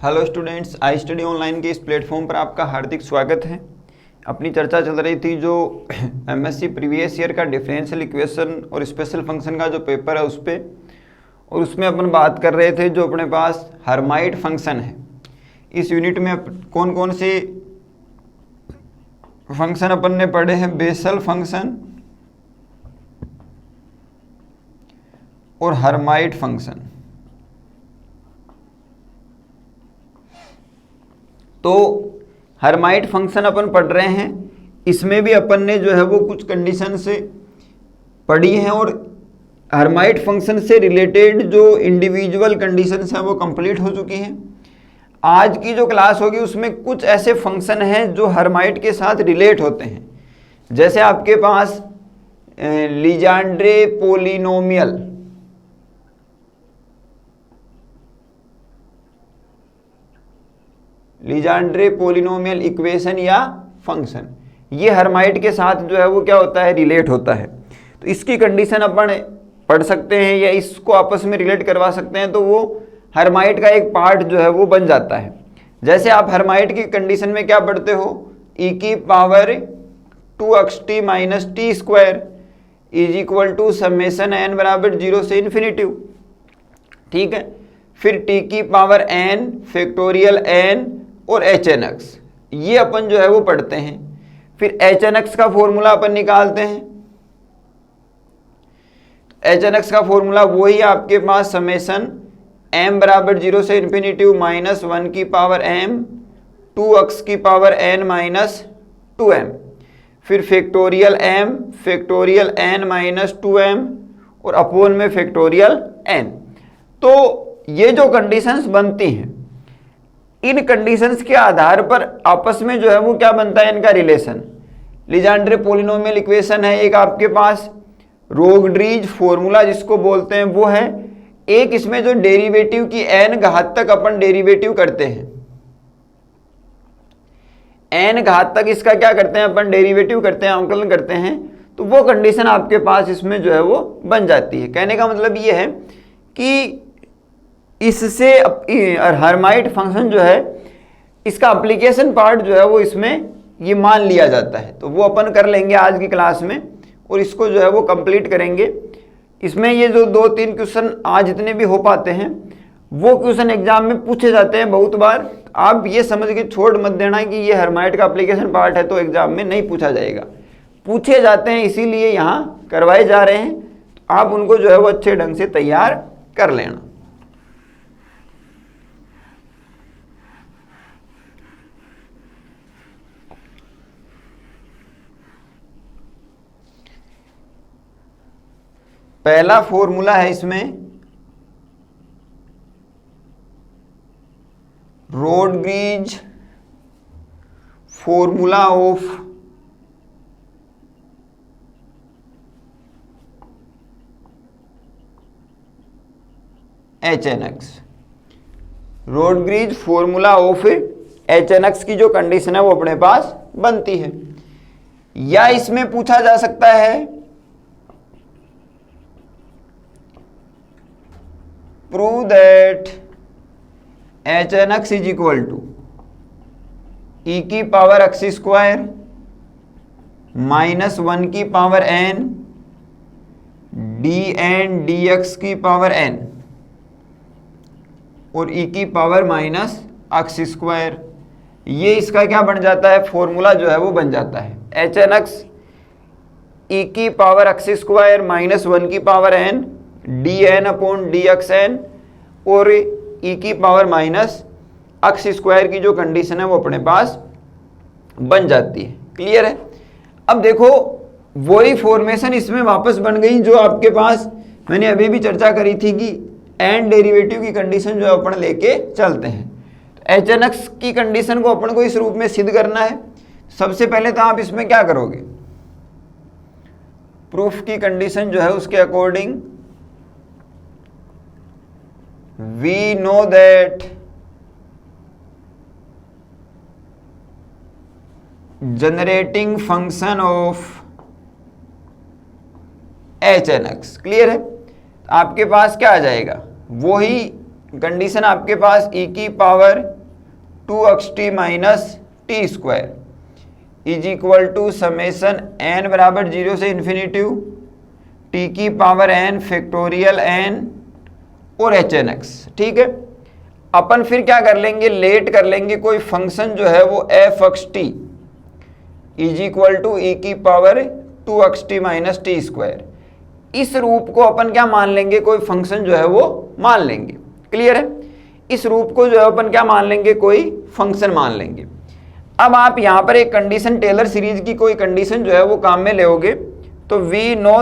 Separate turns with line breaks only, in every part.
Hello students, I study online के इस platform पर आपका हार्दिक स्वागत है। अपनी चर्चा चल रही थी जो एमएससी प्रीवियस ईयर का डिफरेंशियल इक्वेशन और स्पेशल फंक्शन का जो पेपर है उस पर, और उसमें अपन बात कर रहे थे जो अपने पास हर्माइट फंक्शन है। इस यूनिट में कौन कौन से फंक्शन अपन ने पढ़े हैं? बेसल फंक्शन और हर्माइट फंक्शन। तो हर्माइट फंक्शन अपन पढ़ रहे हैं, इसमें भी अपन ने जो है वो कुछ कंडीशन से पढ़ी हैं और हर्माइट फंक्शन से रिलेटेड जो इंडिविजुअल कंडीशंस हैं वो कंप्लीट हो चुकी हैं। आज की जो क्लास होगी उसमें कुछ ऐसे फंक्शन हैं जो हर्माइट के साथ रिलेट होते हैं। जैसे आपके पास लीजेंड्रे पोलिनोमियल इक्वेशन या फंक्शन, ये हर्माइट के साथ जो है वो क्या होता है, रिलेट होता है। तो इसकी कंडीशन अपन पढ़ सकते हैं या इसको आपस में रिलेट करवा सकते हैं, तो वो हर्माइट का एक पार्ट जो है वो बन जाता है। जैसे आप हर्माइट की कंडीशन में क्या पढ़ते हो, e की power 2xt minus T square is equal to summation n बराबर 0 से इन्फिनिटी। ठीक है, फिर t की पावर n फैक्टोरियल n और HNX, ये अपन जो है वो पढ़ते हैं। फिर HNX का फॉर्मूला अपन निकालते हैं। HNX का फॉर्मूला वही आपके पास समेशन m बराबर 0 से इन्फिनिटी माइनस 1 की पावर m 2x की पावर n माइनस 2m, फिर factorial m factorial n minus 2m और अपोन में फैक्टोरियल n। तो ये जो कंडीशंस बनती हैं, इन कंडीशंस के आधार पर आपस में जो है वो क्या बनता है, इनका रिलेशन। लीजेंड्रे पोलिनोमियल इक्वेशन है एक आपके पास, रोगड्रीज फॉर्मूला जिसको बोलते हैं वो है एक, इसमें जो डेरिवेटिव की n घात तक अपन डेरिवेटिव करते हैं, n घात तक इसका क्या करते हैं अपन, डेरिवेटिव करते हैं, अंकलन करते हैं। तो वो कंडीशन आपके पास इसमें जो है वो बन जाती है। कहने का मतलब ये है कि इससे हर्माइट फंक्शन जो है इसका एप्लीकेशन पार्ट जो है वो इसमें ये मान लिया जाता है। तो वो अपन कर लेंगे आज की क्लास में और इसको जो है वो कंप्लीट करेंगे। इसमें ये जो 2-3 क्वेश्चन आज जितने भी हो पाते हैं वो क्वेश्चन एग्जाम में पूछे जाते हैं बहुत बार। आप ये समझ के छोड़ मत देना कि ये हर्माइट का एप्लीकेशन पार्ट है तो एग्जाम में नहीं पूछा जाएगा। पूछे जाते हैं, इसीलिए यहाँ करवाए जा रहे हैं। आप उनको जो है वो अच्छे ढंग से तैयार कर लेना। पहला फॉर्मूला है इसमें Rodrigues formula of HNX। Rodrigues formula of HNX की जो कंडीशन है वो अपने पास बनती है। या इसमें पूछा जा सकता है prove that HNX is equal to e की पावर x स्क्वायर माइनस 1 की पावर n dn dx की पावर n और e की पावर माइनस x स्क्वायर। ये इसका क्या बन जाता है, फॉर्मूला जो है वो बन जाता है HNX e की पावर x स्क्वायर माइनस 1 की power n dn upon dxn और e की पावर माइनस x स्क्वायर की जो कंडीशन है वो अपने पास बन जाती है। क्लियर है? अब देखो वही फॉर्मेशन इसमें वापस बन गई जो आपके पास मैंने अभी भी चर्चा करी थी कि एंड डेरिवेटिव की कंडीशन जो अपन लेके चलते हैं। तो HNX की कंडीशन को अपन को इस रूप में सिद्ध करना है। सबसे पहले तो आप इसमें क्या करोगे, प्रूफ की कंडीशन जो है उसके according we know that generating function of HNX। Clear है? आपके पास क्या आ जाएगा, वही कंडीशन आपके पास e की power 2xt minus T square is equal to summation n बराबर 0 से इन्फिनिटी टी की पावर n फैक्टोरियल n और hn(x). ठीक है, अपन फिर क्या कर लेंगे, लेट कर लेंगे कोई फंक्शन जो है वो f(xt) is equal to e की power 2xt minus T square. इस रूप को अपन क्या मान लेंगे, कोई फंक्शन जो है वो मान लेंगे। क्लियर है, इस रूप को जो है अपन क्या मान लेंगे, कोई फंक्शन मान लेंगे। अब आप यहां पर एक कंडीशन टेलर सीरीज की कोई कंडीशन जो है वो काम में लेओगे, तो we know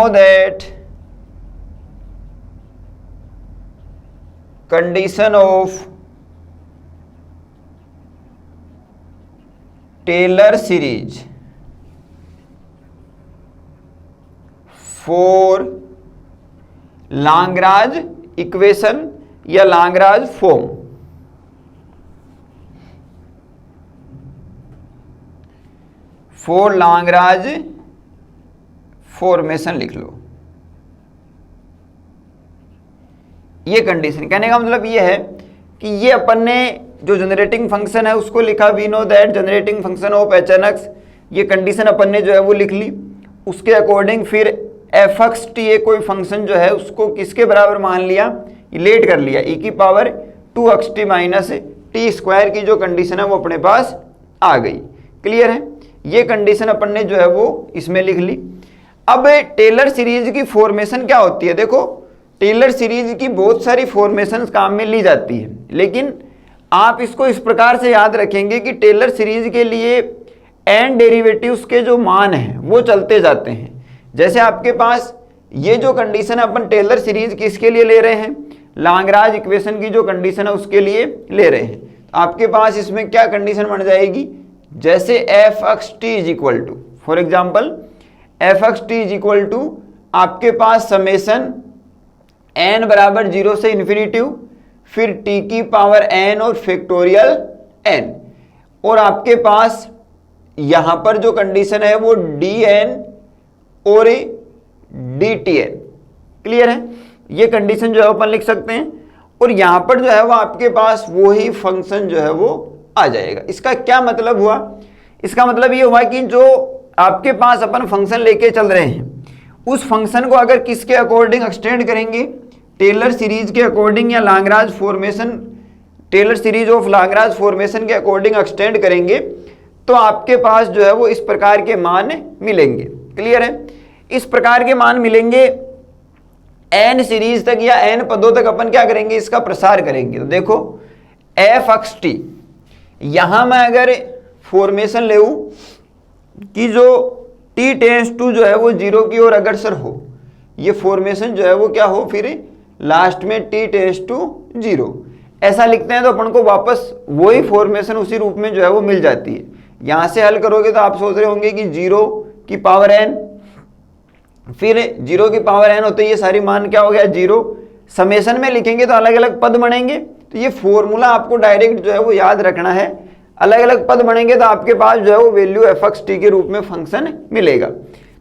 that condition of Taylor series for Lagrange equation या Lagrange form, for Lagrange formation लिख लो। ये कंडीशन कहने का मतलब ये है कि ये अपन ने जो जनरेटिंग फंक्शन है उसको लिखा, we know that generating function of hn(x), ये कंडीशन अपन ने जो है वो लिख ली। उसके अकॉर्डिंग फिर f(xt) कोई फंक्शन जो है उसको किसके बराबर मान लिया, लेट कर लिया, e की power 2xt minus T square की जो कंडीशन है वो अपने पास आ गई। क्लियर है, ये कंडीशन अपन ने जो है वो इसमें लिख ली। अब टेलर सीरीज की फॉर्मेशन क्या होती है, देखो टेलर सीरीज की बहुत सारी फॉर्मेशन काम में ली जाती है, लेकिन आप इसको इस प्रकार से याद रखेंगे कि टेलर सीरीज के लिए एन डेरिवेटिव्स के जो मान हैं वो चलते जाते हैं। जैसे आपके पास ये जो कंडीशन है अपन टेलर सीरीज किसके लिए ले रहे हैं, लाग्रांज इक्वेशन की जो कंडीशन है उसके लिए ले रहे हैं। तो आपके पास इसमें क्या कंडीशन बन जाएगी, जैसे f(xt) is equal to, for example f(xt) is equal to आपके पास समेसन n बराबर 0 से इन्फिनिटी फिर t की पावर n और फैक्टोरियल n, और आपके पास यहां पर जो कंडीशन है वो dn और dtn। क्लियर है, ये कंडीशन जो है अपन लिख सकते हैं, और यहां पर जो है वो आपके पास वो ही फंक्शन जो है वो आ जाएगा। इसका क्या मतलब हुआ, इसका मतलब ये हुआ कि जो आपके पास अपन फंक्शन लेके चल रहे हैं उस फंक्शन को अगर किसके अकॉर्डिंग एक्सटेंड करेंगे, टेलर सीरीज के अकॉर्डिंग या Lagrange formation, Taylor series of Lagrange formation के अकॉर्डिंग एक्सटेंड करेंगे, तो आपके पास जो है वो इस प्रकार के मान मिलेंगे। क्लियर है, इस प्रकार के मान मिलेंगे n सीरीज तक या n पदों तक अपन क्या करेंगे, इसका प्रसार करेंगे। तो देखो f(xt) यहां मैं अगर फॉर्मेशन ले कि जो t टेंस टू जो है वो 0 की ओर अग्रसर हो, ये फॉर्मेशन जो है वो क्या हो, फिर लास्ट में t टेंस टू 0 ऐसा लिखते हैं, तो अपन को वापस वही फॉर्मेशन उसी रूप में जो है वो मिल जाती है। यहां से हल करोगे तो आप सोच रहे होंगे कि 0 की पावर n, फिर 0 की पावर n होते ये सारी मान क्या हो गया 0, समेशन में लिखेंगे तो अलग अलग पद बनेंगे। तो ये फॉर्मूला आपको डायरेक्ट जो है वो याद रखना है, अलग अलग पद बनेंगे तो आपके पास जो है वो वैल्यू f(xt) के रूप में फंक्शन मिलेगा।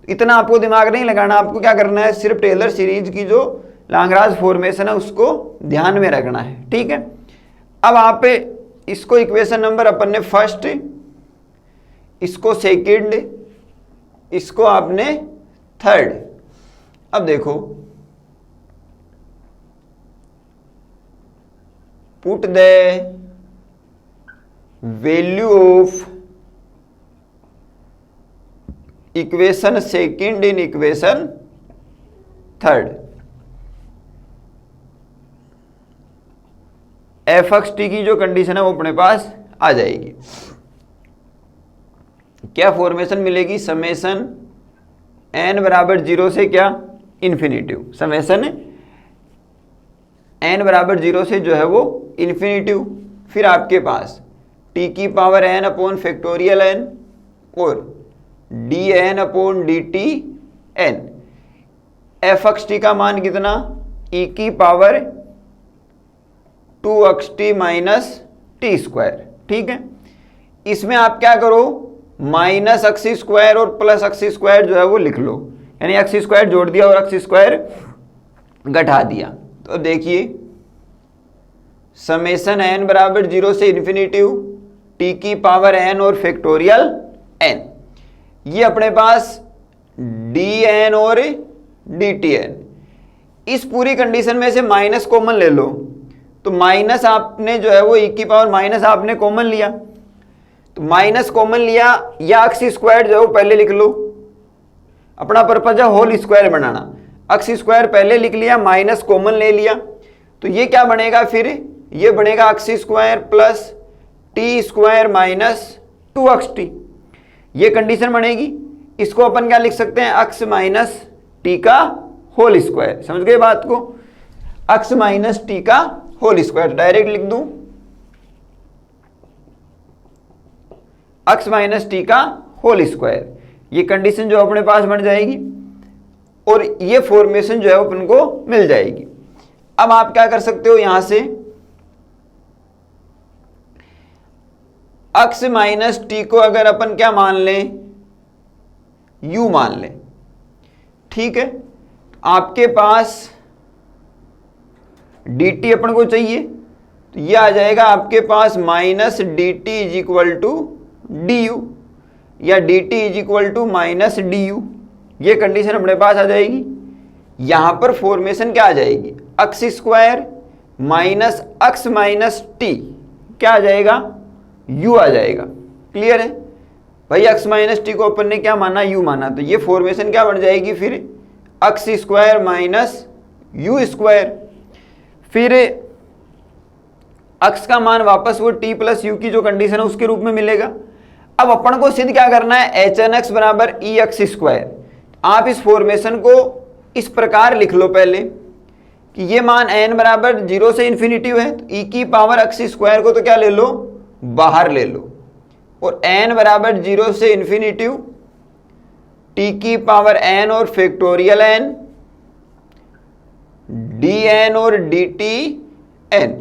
इतना आपको दिमाग नहीं लगाना, आपको क्या करना है, सिर्फ टेलर सीरीज की जो लाग्रांज फॉर्मेशन है उसको ध्यान में रखना है। ठीक है, अब आप इसको इक्वेशन नंबर अपन ने फर्स्ट, इसको सेकंड, इसको आपने थर्ड। अब देखो put the value of equation second in equation third. f(xt) की जो कंडीशन है वो अपने पास आ जाएगी। क्या फॉर्मेशन मिलेगी, समेशन n बराबर 0 से क्या इन्फिनिटी, समेशन n बराबर 0 से जो है वो इन्फिनिटी, फिर आपके पास t की power n upon factorial n और dn upon dt n। f(xt) का मान कितना, e की power 2xt minus T square. ठीक है, इसमें आप क्या करो, माइनस x² और प्लस x² जो है वो लिख लो, यानी एक्स स्क्वायर जोड़ दिया और एक्स स्क्वायर घटा दिया। तो अब देखिए समेसन एन बराबर 0 से इन्फिनिटी टी की पावर एन और फैक्टोरियल एन, ये अपने पास डी एन और डी टी एन। इस पूरी कंडीशन में से माइनस कॉमन ले लो, तो माइनस आपने जो है वो ई की पावर माइनस आपने कॉमन लिया, तो माइनस कॉमन लिया या एक्स स्क्वायर जो है वो पहले लिख लो, अपना पर्पज है होल स्क्वायर बनाना। एक्स स्क्वायर पहले लिख लिया, माइनस कॉमन ले लिया, तो ये क्या बनेगा फिर, ये बनेगा x square plus T square minus 2xt, ये कंडीशन बनेगी। इसको अपन क्या लिख सकते हैं, एक्स माइनस टी का होल स्क्वायर, समझ गए बात को, एक्स माइनस टी का होल स्क्वायर डायरेक्ट लिख दूं, एक्स माइनस टी का होल स्क्वायर, ये कंडीशन जो अपने पास बन जाएगी और ये फॉर्मेशन जो है अपन को मिल जाएगी। अब आप क्या कर सकते हो, यहां से एक्स माइनस टी को अगर अपन क्या मान लें, यू मान लें, ठीक है, आपके पास dt अपन को चाहिए, तो ये आ जाएगा आपके पास minus D T is equal to D U या dt is equal to minus D U, ये कंडीशन अपने पास आ जाएगी। यहां पर फॉर्मेशन क्या आ जाएगी, x square minus x minus T क्या आ जाएगा, u आ जाएगा। क्लियर है भाई, x माइनस टी को अपन ने क्या माना, u माना, तो ये फॉर्मेशन क्या बन जाएगी फिर, x square minus U square, फिर x का मान वापस वो t प्लस यू की जो कंडीशन है उसके रूप में मिलेगा। अब अपन को सिद्ध क्या करना है, एच एन एक्स बराबर ई एक्स स्क्वायर। आप इस फॉर्मेशन को इस प्रकार लिख लो पहले कि ये मान n बराबर 0 से इन्फिनिटी है, तो e की पावर एक्स स्क्वायर को तो क्या ले लो, बाहर ले लो, और n बराबर 0 से इन्फिनिटी t की पावर n और फैक्टोरियल n, dn और dt n,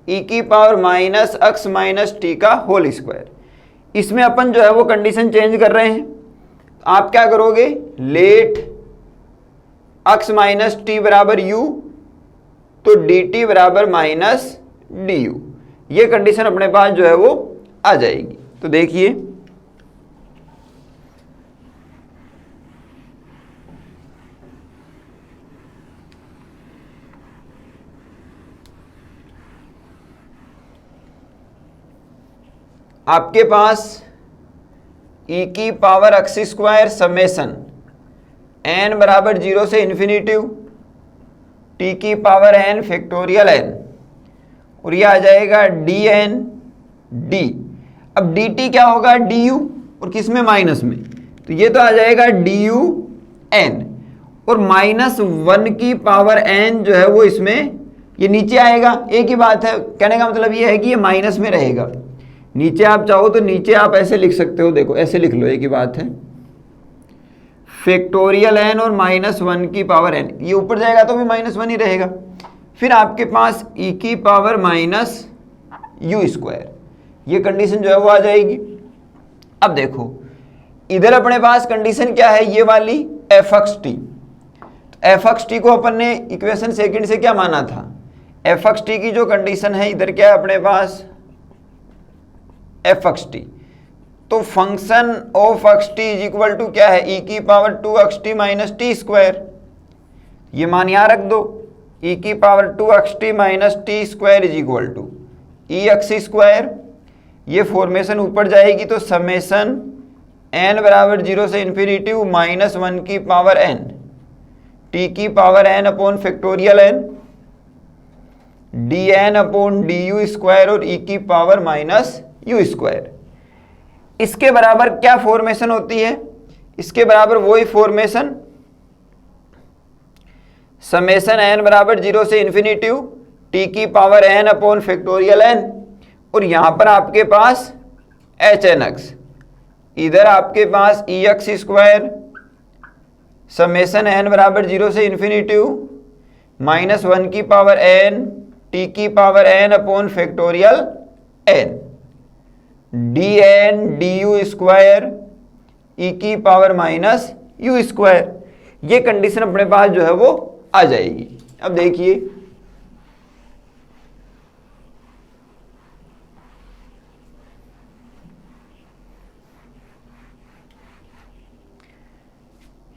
e की power minus x minus T का होल स्क्वायर। इसमें अपन जो है वो कंडीशन चेंज कर रहे हैं, आप क्या करोगे, लेट एक्स माइनस टी बराबर यू, तो dt बराबर माइनस डी यू, ये कंडीशन अपने पास जो है वो आ जाएगी। तो देखिए आपके पास e की power X square summation n बराबर 0 से इन्फिनिटी t की पावर n फैक्टोरियल n, और ये आ जाएगा dn d। अब dt क्या होगा, du, और किस में, माइनस में, तो ये तो आ जाएगा du n, और माइनस 1 की पावर n जो है वो इसमें ये नीचे आएगा। एक ही बात है, कहने का मतलब ये है कि ये माइनस में रहेगा। नीचे आप चाहो तो नीचे आप ऐसे लिख सकते हो, देखो ऐसे लिख लो, एक ही बात है, फैक्टोरियल n और माइनस 1 की पावर n, ये ऊपर जाएगा तो भी माइनस 1 ही रहेगा। फिर आपके पास e की पावर माइनस यू स्क्वायर, ये कंडीशन जो है वो आ जाएगी। अब देखो इधर अपने पास कंडीशन क्या है, ये वाली F x T, F x T को अपन ने इक्वेशन सेकंड से क्या माना था, एफ एक्स टी की जो कंडीशन है इधर क्या है अपने पास, एफ एक्स टी, तो function of x t is equal to क्या है, e की power 2xt minus T square, ये मान यहां रख दो, e की power 2xt minus T square is equal to e x square, ये फॉर्मेशन ऊपर जाएगी तो समेसन n बराबर 0 से इन्फिनिटी माइनस 1 की पावर n t की power n upon factorial n dn upon du square और e की पावर माइनस यू स्क्वायर। इसके बराबर क्या फॉर्मेशन होती है, इसके बराबर वही फॉर्मेशन समेसन n बराबर 0 से इन्फिनिटी t की power n upon factorial n, और यहां पर आपके पास एच एन एक्स, इधर आपके पास ई एक्स स्क्वायर समेसन n बराबर 0 से इन्फिनिटी माइनस 1 की पावर n t की power n upon factorial n dn du square e की पावर माइनस यू स्क्वायर। ये कंडीशन अपने पास जो है वो आ जाएगी। अब देखिए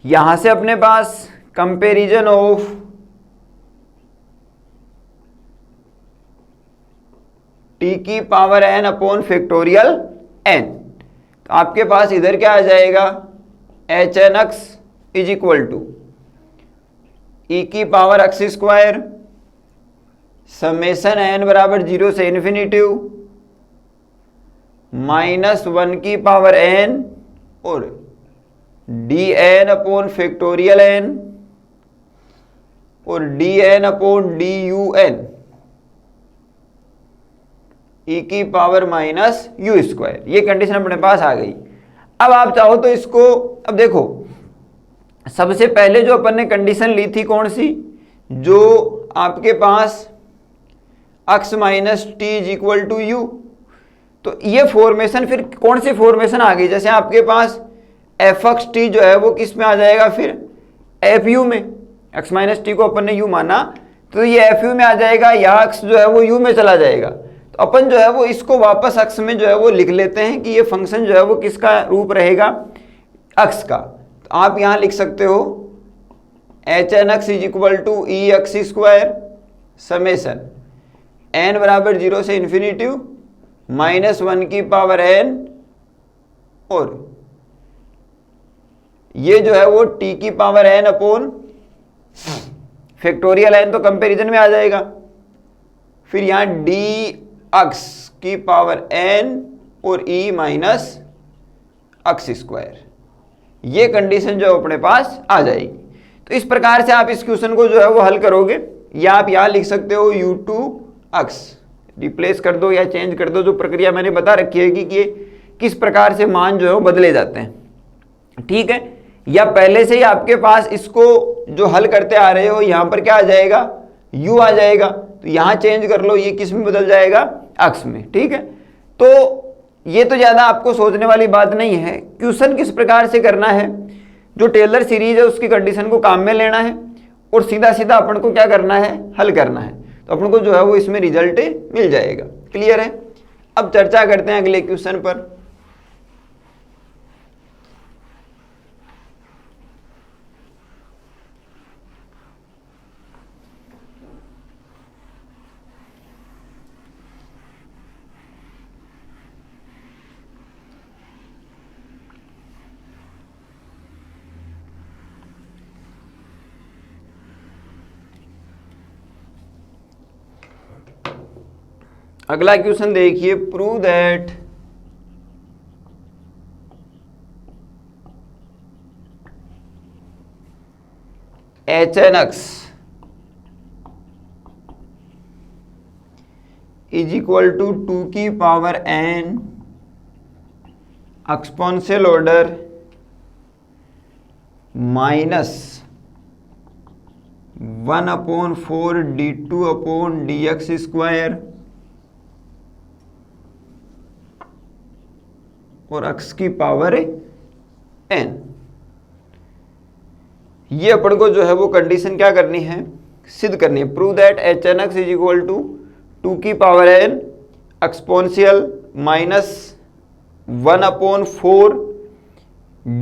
यहां से अपने पास कंपैरिजन ऑफ टी की power n upon factorial n, तो आपके पास इधर क्या आ जाएगा, H N x is equal to E की power X square summation n बराबर 0 से इन्फिनिटिव -1 की पावर n और D N upon factorial n और D N upon D U N E की पावर माइनस यू स्क्वायर। ये condition अपने पास आ गई। अब आप चाहो तो इसको, अब देखो सबसे पहले जो अपन ने कंडीशन ली थी कौन सी, जो आपके पास x minus t is equal to u, तो ये फॉर्मेशन फिर कौन सी फॉर्मेशन आ गई, जैसे आपके पास एफ एक्स टी जो है वो किस में आ जाएगा, फिर एफ यू में। x माइनस टी को अपन ने यू माना तो ये एफ यू में आ जाएगा, या x जो है वो यू में चला जाएगा। तो अपन जो है वो इसको वापस x में जो है वो लिख लेते हैं कि ये फंक्शन जो है वो किसका रूप रहेगा, x का। तो आप यहां लिख सकते हो H N x is equal to e x square summation n बराबर 0 से इन्फिनिटिव -1 की पावर n और ये जो है वो t की power n upon factorial n, तो कंपैरिजन में आ जाएगा। फिर यहां डी एक्स की पावर n और e माइनस एक्स स्क्वायर, ये कंडीशन जो अपने पास आ जाएगी। तो इस प्रकार से आप इस क्वेश्चन को जो है वो हल करोगे, या आप यहां लिख सकते हो u2x, रिप्लेस कर दो या चेंज कर दो, जो प्रक्रिया मैंने बता रखी है कि किस प्रकार से मान जो है वो बदले जाते हैं, ठीक है। या पहले से ही आपके पास इसको जो हल करते आ रहे हो यहां पर क्या आ जाएगा, u आ जाएगा, तो यहां चेंज कर लो, ये किस में बदल जाएगा, x में, ठीक है। तो ये तो ज्यादा आपको सोचने वाली बात नहीं है। क्वेश्चन किस प्रकार से करना है, जो टेलर सीरीज है उसकी कंडीशन को काम में लेना है और सीधा सीधा अपन को क्या करना है, हल करना है, तो अपन को जो है वो इसमें रिजल्ट मिल जाएगा। क्लियर है। अब चर्चा करते हैं अगले क्वेश्चन पर। अगला क्वेश्चन देखिए, prove that H N x is equal to 2 की power n exponential order -1/4 d2/dx square और x की पावर n। ये अपन को जो है वो कंडीशन क्या करनी है, सिद्ध करनी है। Prove that H N x is equal to 2 की power n exponential -1/4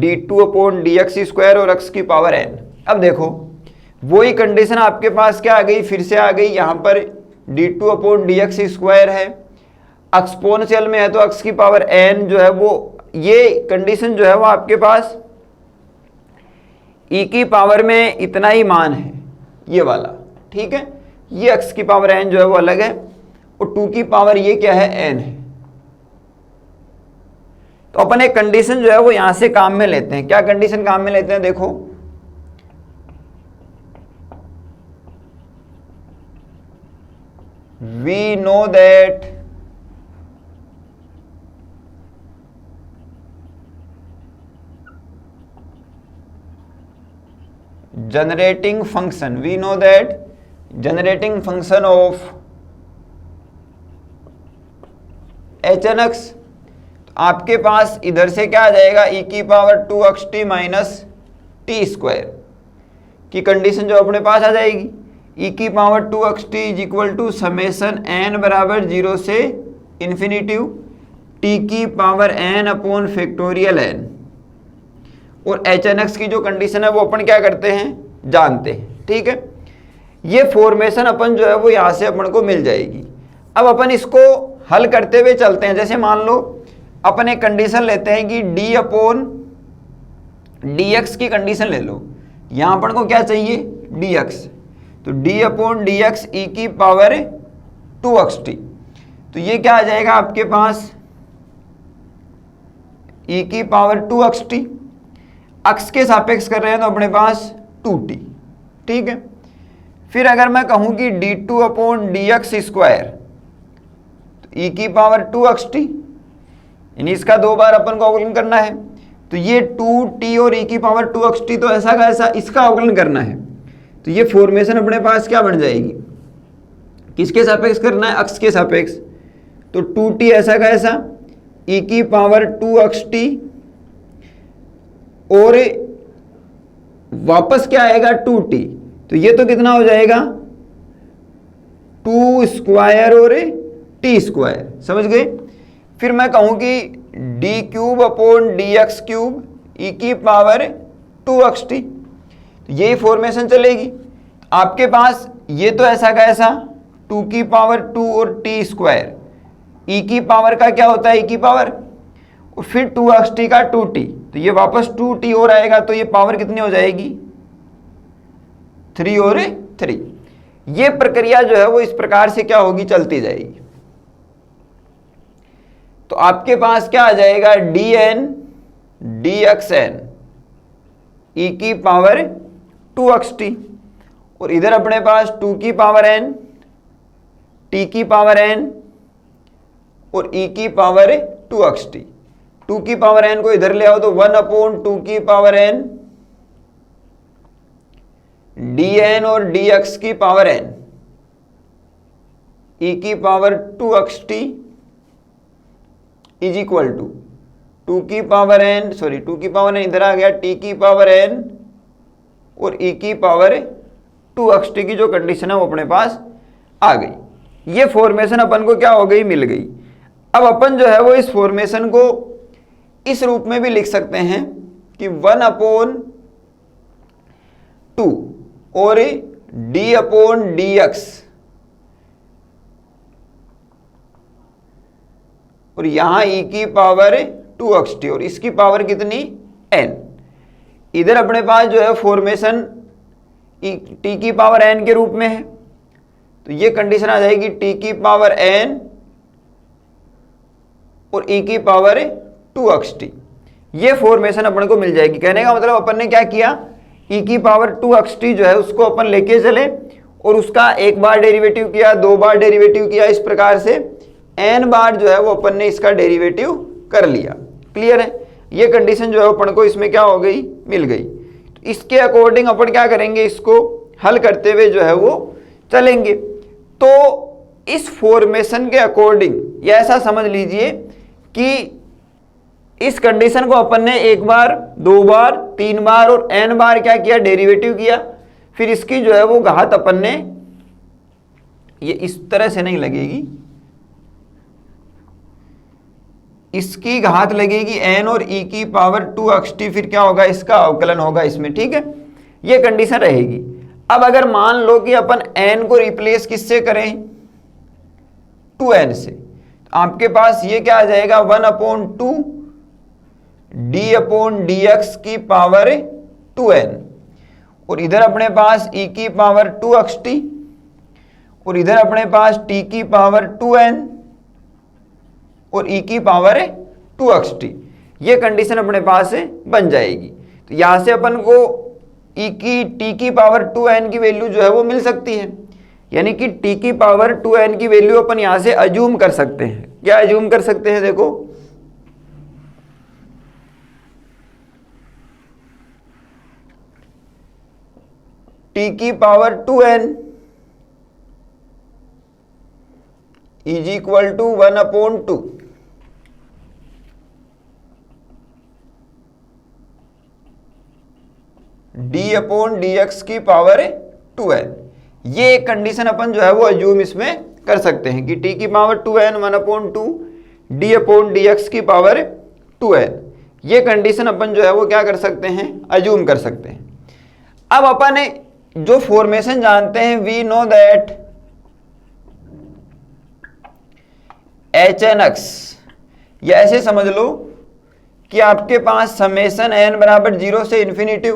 d2/dx square और x की पावर n। अब देखो वही कंडीशन आपके पास क्या आ गई, फिर से आ गई, यहां पर d2/dx स्क्वायर है, एक्सपोनेंशियल में है तो x की पावर n जो है वो, ये कंडीशन जो है वो आपके पास e की पावर में इतना ही मान है, ये वाला, ठीक है। ये x की पावर n जो है वो अलग है और 2 की पावर ये क्या है, n है। तो अपन एक कंडीशन जो है वो यहां से काम में लेते हैं। क्या कंडीशन काम में लेते हैं, देखो we know that generating function, we know that generating function of H N x, आपके पास इधर से क्या आ जाएगा, e की power 2xt minus T square, की कंडीशन जो अपने पास आ जाएगी, e की power 2xt is equal to summation n बराबर 0 से इन्फिनिटिव t की power n upon factorial n, और hn(x) की जो कंडीशन है वो अपन क्या करते हैं, जानते हैं। ठीक है, ये फॉर्मेशन अपन जो है वो यहाँ से अपन को मिल जाएगी। अब अपन इसको हल करते हुए चलते हैं। जैसे मान लो अपन एक कंडीशन लेते हैं कि d अपॉन dx की कंडीशन ले लो। यहाँ अपन को क्या चाहिए, dx, तो d अपॉन dx e की पावर 2xt, तो ये क्या आ जाएगा आपके पास, e की पावर 2xt, अक्ष के सापेक्ष कर रहे हैं तो अपने पास 2t। ठीक है, फिर अगर मैं कहूं कि d2 अपॉन dx स्क्वायर, तो e की पावर 2xt, यानी इसका 2 बार अपन को अवकलन करना है, तो ये 2t और e की पावर 2xt तो ऐसा का ऐसा इसका अवकलन करना है। तो ये फॉर्मेशन अपने पास क्या बन जाएगी, किसके सापेक्ष करना है, अक्ष के सापेक्ष, तो 2t ऐसा का ऐसा e की पावर 2xt, और वापस क्या आएगा 2t, तो ये तो कितना हो जाएगा 2 स्क्वायर और t स्क्वायर, समझ गए। फिर मैं कहूं कि d cube upon dx cube e की पावर 2xt, तो यही फॉर्मेशन चलेगी। आपके पास ये तो ऐसा का ऐसा 2 की पावर 2 और t स्क्वायर, e की पावर का क्या होता है e की पावर, और फिर 2xt का 2t, तो ये वापस 2t और आएगा, तो ये पावर कितनी हो जाएगी 3 और 3। ये प्रक्रिया जो है वो इस प्रकार से क्या होगी, चलती जाएगी। तो आपके पास क्या आ जाएगा dn dxn e की पावर 2xt, और इधर अपने पास 2 की पावर n, t की पावर n और e की पावर 2xt। 2 की पावर n को इधर ले आओ तो 1 अपॉन 2 की पावर n dn और dx की पावर n e की power 2xt is equal to 2 की पावर n, सॉरी 2 की पावर n इधर आ गया, t की पावर n और e की पावर 2xt की जो कंडीशन है वो अपने पास आ गई। ये फॉर्मेशन अपन को क्या हो गई, मिल गई। अब अपन जो है वो इस फॉर्मेशन को इस रूप में भी लिख सकते हैं कि 1 अपॉन 2 और d अपॉन dx, और यहां e की पावर 2xt और इसकी पावर कितनी n। इधर अपने पास जो है फॉर्मेशन t की पावर n के रूप में है, तो ये कंडीशन आ जाएगी t की पावर n और e की पावर 2xt। ये फॉर्मेशन अपन को मिल जाएगी। कहने का मतलब अपन ने क्या किया, e की पावर 2xt जो है उसको अपन लेके चले और उसका एक बार डेरिवेटिव किया, 2 बार डेरिवेटिव किया, इस प्रकार से n बार जो है वो अपन ने इसका डेरिवेटिव कर लिया। क्लियर है, ये कंडीशन जो है अपन को इसमें क्या हो गई, मिल गई। तो इसके अकॉर्डिंग अपन क्या करेंगे, इसको हल करते हुए जो है वो चलेंगे। तो इस फॉर्मेशन के अकॉर्डिंग या ऐसा समझ लीजिए कि इस कंडीशन को अपन ने 1 बार, 2 बार, 3 बार और n बार क्या किया, डेरिवेटिव किया। फिर इसकी जो है वो घात अपन ने, ये इस तरह से नहीं लगेगी, इसकी घात लगेगी n और e की पावर 2xt, फिर क्या होगा, इसका अवकलन होगा इसमें। ठीक है, ये कंडीशन रहेगी। अब अगर मान लो कि अपन n को रिप्लेस किससे करें, 2n से, तो आपके पास ये क्या आ जाएगा 1 अपॉन 2 d अपॉन dx की पावर 2n, और इधर अपने पास e की पावर 2xt और इधर अपने पास t की पावर 2n और e की पावर 2xt। ये कंडीशन अपने पास बन जाएगी। तो यहां से अपन को e की t की पावर 2n की वैल्यू जो है वो मिल सकती है, यानी कि t की पावर 2n की वैल्यू अपन यहां से अज्यूम कर सकते हैं। क्या अज्यूम कर सकते हैं, देखो t की power 2n is equal to 1 upon 2 d d upon d x की पावर 2n। ये एक कंडीशन अपन जो है वो अज्यूम इसमें कर सकते हैं कि टी की power 2n 1/2 D upon d x की पावर 2n। ये कंडीशन अपन जो है वो क्या कर सकते हैं, अज्यूम कर सकते हैं। अब अपन जो फॉर्मेशन जानते हैं, वी नो दैट HNX, या ऐसे समझ लो कि आपके पास समेशन n बराबर 0 से इन्फिनिटी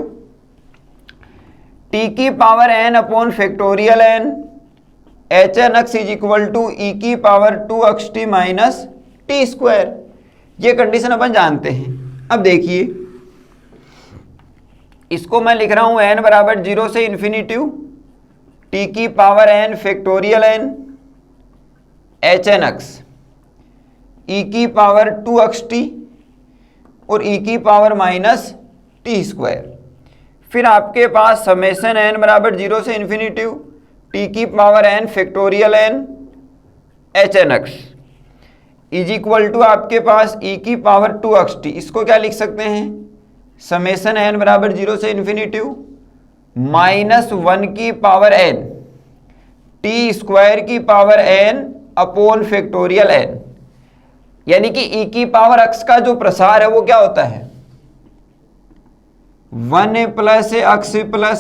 टी की power n upon factorial n HNX is equal to E की power 2xt minus T square. ये कंडीशन अपन जानते हैं। अब देखिए, इसको मैं लिख रहा हूं n बराबर 0 से इन्फिनिटी टी की power n factorial n HNX ई की पावर 2xt और ई की पावर माइनस टी स्क्वायर। फिर आपके पास समेशन n बराबर 0 से इन्फिनिटी टी की power n factorial n HNX is equal to आपके पास ई की पावर 2xt। इसको क्या लिख सकते हैं, समेशन n बराबर 0 से इन्फिनिटी -1 की पावर n टी स्क्वायर की power n upon factorial n। यानी कि ई की पावर x का जो प्रसार है वो क्या होता है, 1 plus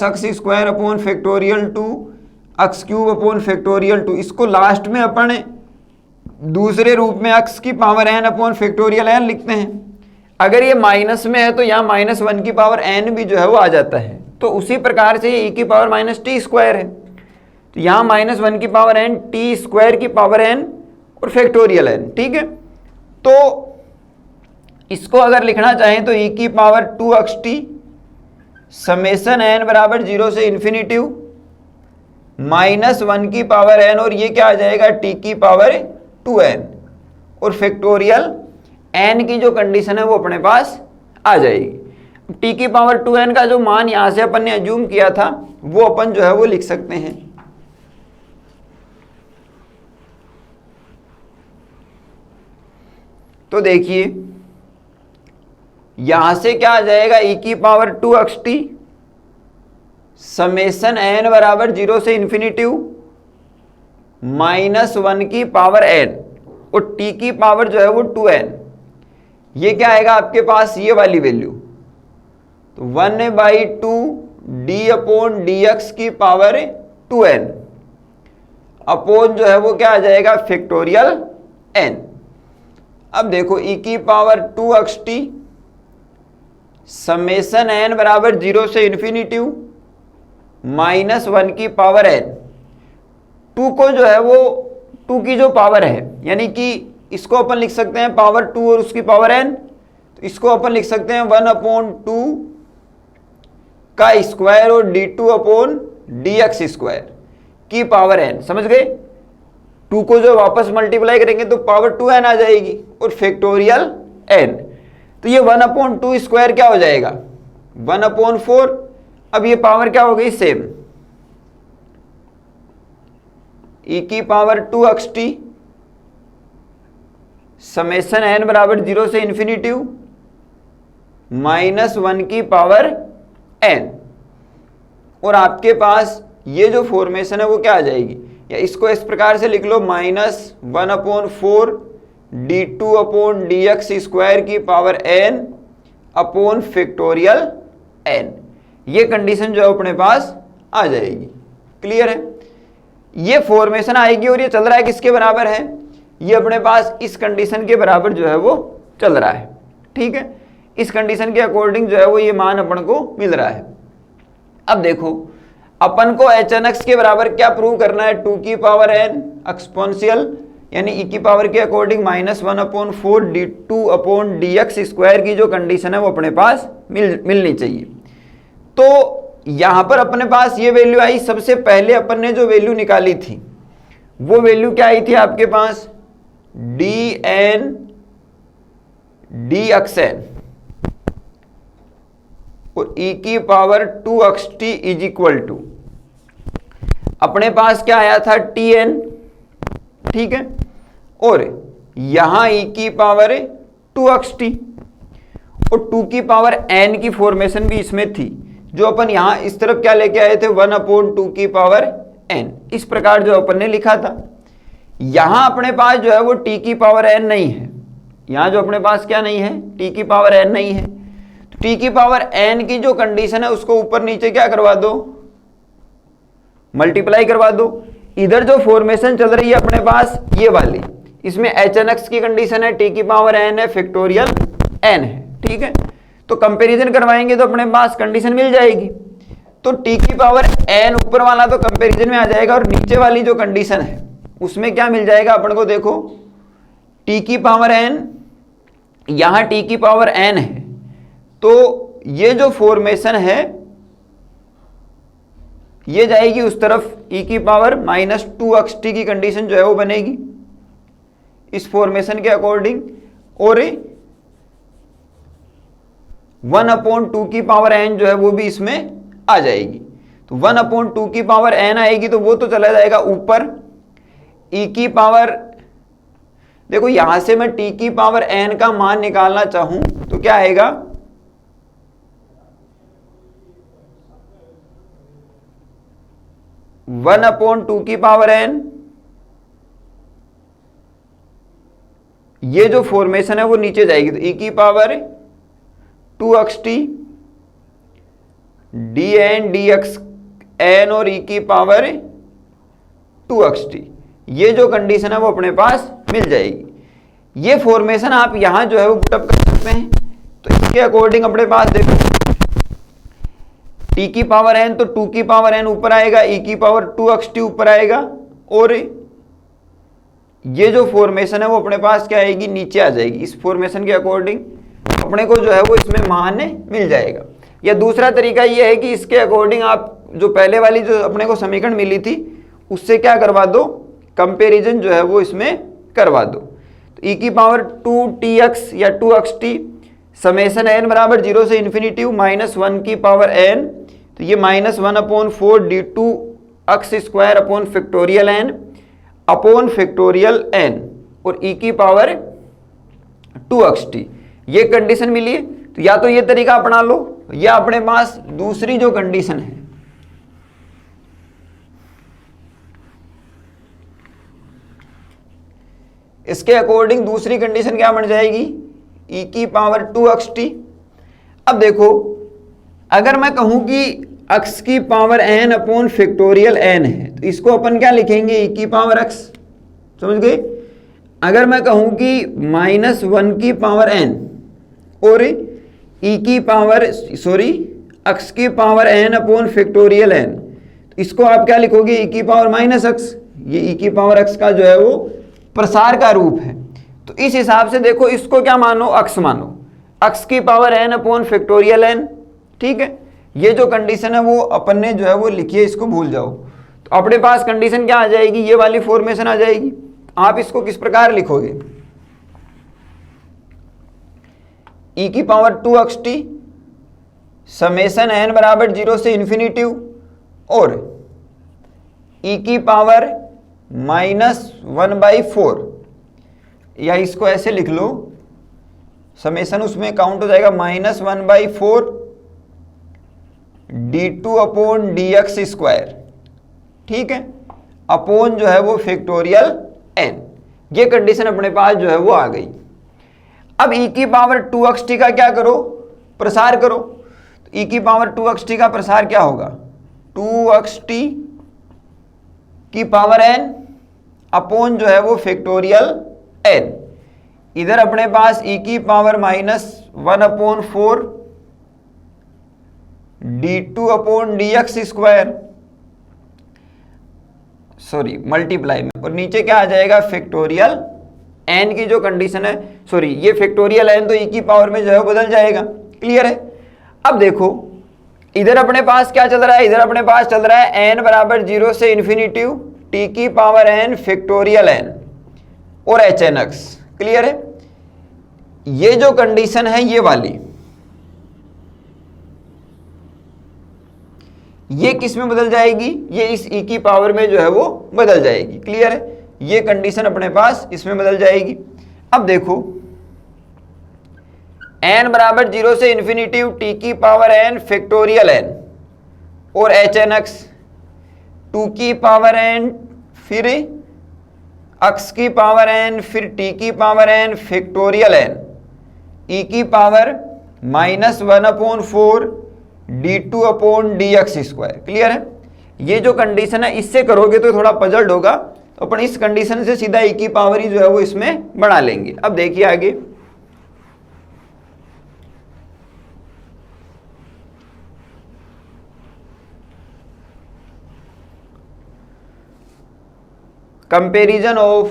x square upon factorial 2 x cube upon factorial 2। इसको लास्ट में अपन दूसरे रूप में x की power n upon factorial n लिखते हैं। अगर ये माइनस में है तो यहाँ -1 की पावर n भी जो है वो आ जाता है। तो उसी प्रकार से ये e की पावर माइनस टी स्क्वायर है, तो यहाँ -1 की पावर n टी स्क्वायर की पावर n और फैक्टोरियल n। ठीक है, तो इसको अगर लिखना चाहें तो e की पावर 2xt समेशन n बराबर 0 से इन्फिनिटी -1 की पावर n, और ये क्या आ जाएगा t की पावर 2n और फैक्टोरियल n की जो कंडीशन है वो अपने पास आ जाएगी। t की पावर 2n का जो मान यहां से अपन ने अज्यूम किया था वो अपन जो है वो लिख सकते हैं। तो देखिए, यहां से क्या आ जाएगा, e की पावर 2xt समेशन n बराबर 0 से इन्फिनिटी -1 की पावर n और t की पावर जो है वो 2n। ये क्या आएगा आपके पास, ये वाली वैल्यू, तो 1/2 डी अपॉन डी एक्स की पावर 2n अपॉन जो है वो क्या आ जाएगा फैक्टोरियल n। अब देखो, e की पावर 2xt समेशन n बराबर 0 से इन्फिनिटी -1 की पावर n। 2 को जो है वो 2 की जो पावर है, यानी कि इसको अपन लिख सकते हैं पावर 2 और उसकी पावर n, तो इसको अपन लिख सकते हैं 1/2 का स्क्वायर और d2 अपॉन dx स्क्वायर की पावर n। समझ गए, 2 को जो वापस मल्टीप्लाई करेंगे तो पावर 2n आ जाएगी और फैक्टोरियल n। तो ये 1/2 स्क्वायर क्या हो जाएगा, 1/4। अब ये पावर क्या हो गई, सेम, e की पावर 2xt समेशन n बराबर 0 से इन्फिनिटी -1 की पावर n, और आपके पास ये जो फॉर्मेशन है वो क्या आ जाएगी, या इसको इस प्रकार से लिख लो -1/4 d2 अपॉन dx स्क्वायर की power n upon factorial n। ये कंडीशन जो है अपने पास आ जाएगी। क्लियर है, ये फॉर्मेशन आएगी और ये चल रहा है किसके बराबर है, ये अपने पास इस कंडीशन के बराबर जो है वो चल रहा है। ठीक है, इस कंडीशन के अकॉर्डिंग जो है वो ये मान अपन को मिल रहा है। अब देखो, अपन को HNX के बराबर क्या प्रूव करना है, 2 की पावर n एक्सपोनेंशियल यानी e की पावर के according -1/4 d2 upon dx square की जो कंडीशन है वो अपने पास मिलनी चाहिए। तो यहां पर अपने पास ये वैल्यू आई। सबसे पहले अपन ने जो वैल्यू निकाली थी वो वैल्यू क्या आई थी आपके पास, dn dxn और e की power 2xt is equal to अपने पास क्या आया था tn। ठीक है, और यहां e की पावर 2xt और 2 की पावर n की फॉर्मेशन भी इसमें थी, जो अपन यहां इस तरफ क्या लेके आए थे 1/2 की पावर n, इस प्रकार जो अपन ने लिखा था। यहां अपने पास जो है वो t की पावर n नहीं है, यहां जो अपने पास क्या नहीं है t की पावर n नहीं है, तो t की पावर n की जो कंडीशन है उसको ऊपर नीचे क्या करवा दो, मल्टीप्लाई करवा दो। इधर जो फॉर्मेशन चल रही है अपने पास ये वाली, इसमें HNX की कंडीशन है t की पावर n है फैक्टोरियल n है, ठीक है। तो कंपैरिजन करवाएंगे तो अपने पास कंडीशन मिल जाएगी। तो t की पावर n ऊपर वाला तो कंपैरिजन में आ जाएगा, और नीचे वाली जो कंडीशन है उसमें क्या मिल जाएगा अपन को, देखो t की पावर n, यहां t की पावर n है, तो ये जो फॉर्मेशन है ये जाएगी उस तरफ, e की पावर -2xt की कंडीशन जो है वो बनेगी इस फॉर्मेशन के अकॉर्डिंग, और 1/2 की पावर n जो है वो भी इसमें आ जाएगी। तो 1/2 की पावर n आएगी तो वो तो चला जाएगा ऊपर, e की पावर, देखो यहां से मैं t की पावर n का मान निकालना चाहूं तो क्या आएगा, वन अपॉन 2 की पावर n, ये जो फॉर्मेशन है वो नीचे जाएगी, तो e की power 2xt dn dx n और e की पावर 2xt, ये जो कंडीशन है वो अपने पास मिल जाएगी। ये फॉर्मेशन आप यहां जो है वो पुटअप कर सकते हैं। तो इसके अकॉर्डिंग अपने पास देखो t की पावर n, तो 2 की पावर n ऊपर आएगा, e की पावर 2xt ऊपर आएगा, और ये जो फॉर्मेशन है वो अपने पास क्या आएगी, नीचे आ जाएगी। इस फॉर्मेशन के अकॉर्डिंग अपने को जो है वो इसमें मान मिल जाएगा। या दूसरा तरीका ये है कि इसके अकॉर्डिंग आप जो पहले वाली जो अपने को समीकरण मिली थी उससे क्या करवा दो, कंपैरिजन जो है वो इसमें करवा दो। तो e की पावर 2tx या 2xt समेशन n बराबर 0 से इन्फिनिटी -1 की पावर n, तो ये -1/4 d2 x square upon factorial n upon factorial n और e की पावर 2xt, ये कंडीशन मिली है। तो या तो ये तरीका अपना लो, या अपने पास दूसरी जो कंडीशन है इसके अकॉर्डिंग दूसरी कंडीशन क्या बन जाएगी, e की पावर 2xt। अब देखो अगर मैं कहूं कि x की power n upon factorial n है तो इसको अपन क्या लिखेंगे, e की पावर x, समझ गए। अगर मैं कहूं कि -1 की पावर n और e की पावर x की power n upon factorial n, तो इसको आप क्या लिखोगे, e की पावर -x। ये e की पावर x का जो है वो प्रसार का रूप है। तो इस हिसाब से देखो इसको क्या मानो, x मानो, x की power n upon factorial n, ठीक है। ये जो कंडीशन है वो अपन ने जो है वो लिखी है, इसको भूल जाओ। तो अपने पास कंडीशन क्या आ जाएगी, ये वाली फॉर्मेशन आ जाएगी। आप इसको किस प्रकार लिखोगे, e की पावर 2xt समेशन n बराबर 0 से इन्फिनिटी और e की पावर -1/4, या इसको ऐसे लिख लो, समेशन उसमें काउंट हो जाएगा -1/4 d2 अपॉन dx स्क्वायर, ठीक है, अपॉन जो है वो फैक्टोरियल n। ये कंडीशन अपने पास जो है वो आ गई। अब e की पावर 2xt का क्या करो, प्रसार करो। तो e की पावर 2xt का प्रसार क्या होगा, 2xt की पावर n अपॉन जो है वो फैक्टोरियल n। इधर अपने पास e की power -1/4 d2 upon dx square, sorry multiply में, और नीचे क्या आ जाएगा, फैक्टोरियल n की जो कंडीशन है, सॉरी ये फैक्टोरियल n तो e की पावर में जो है बदल जाएगा। क्लियर है। अब देखो इधर अपने पास क्या चल रहा है, इधर अपने पास चल रहा है n बराबर 0 से इन्फिनिटी t की पावर n फैक्टोरियल n और HNX। क्लियर है। ये जो कंडीशन है ये वाली, ये किस में बदल जाएगी, ये इस e की पावर में जो है वो बदल जाएगी। क्लियर है। ये कंडीशन अपने पास इसमें बदल जाएगी। अब देखो n बराबर 0 से इन्फिनिटी t की पावर n फैक्टोरियल n और एच एन एक्स 2 की पावर n, फिर x की पावर n, फिर t की power n factorial n e की पावर -1/4 d2/dx²। क्लियर है? ये जो कंडीशन है इससे करोगे तो थोड़ा पजल्ड होगा, तो अपन इस कंडीशन से सीधा e की पावर ही जो है वो इसमें बढ़ा लेंगे। अब देखिए आगे, कंपेरिजन ऑफ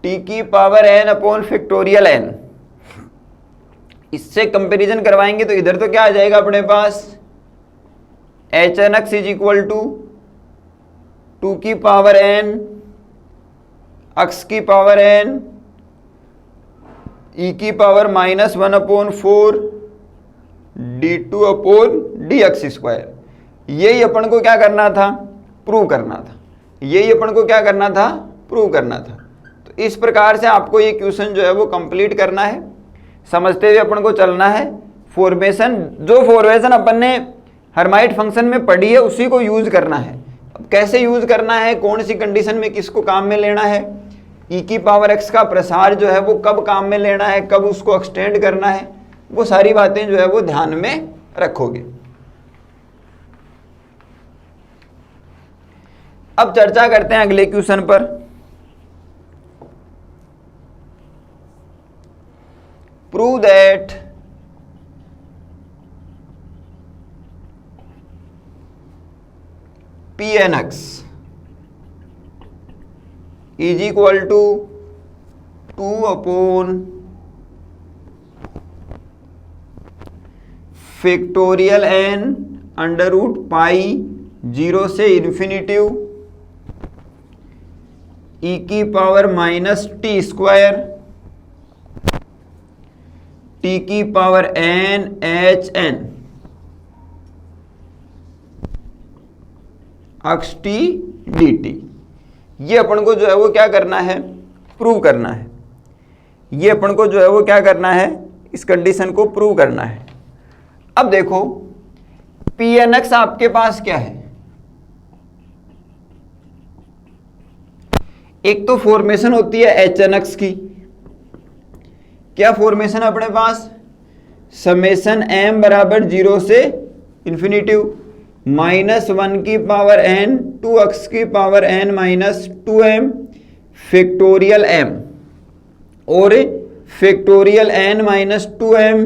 t की पावर n/फैक्टोरियल n, इससे कंपैरिजन करवाएंगे तो इधर तो क्या आ जाएगा अपने पास, H N x is equal to 2 की पावर n, x की पावर n, e की पावर -1/4 d2/dx²। यही अपन को क्या करना था, प्रूव करना था। यही अपन को क्या करना था, प्रूव करना था। तो इस प्रकार से आपको ये क्वेश्चन जो है वो कंप्लीट करना है, समझते हुए अपन को चलना है। फॉर्मेशन, जो फॉर्मेशन अपन ने हर्माइट फंक्शन में पढ़ी है उसी को यूज करना है। अब कैसे यूज करना है, कौन सी कंडीशन में किसको काम में लेना है, e की पावर x का प्रसार जो है वो कब काम में लेना है, कब उसको एक्सटेंड करना है, वो सारी बातें जो है वो ध्यान में रखोगे। अब चर्चा करते हैं अगले क्वेश्चन पर। Prove that Pnx is equal to 2 factorial n under root pi 0 से इन्फिनिटिव e की पावर -t², t की power n h n xt dt। ये अपन को जो है वो क्या करना है, प्रूव करना है। ये अपन को जो है वो क्या करना है, इस कंडीशन को प्रूव करना है। अब देखो Pnx आपके पास क्या है, एक तो फॉर्मेशन होती है HNX की। क्या फॉर्मेशन अपने पास, समेशन m बराबर 0 से इन्फिनिटिव -1 की पावर n 2x की power n -2m factorial m और फैक्टोरियल n -2m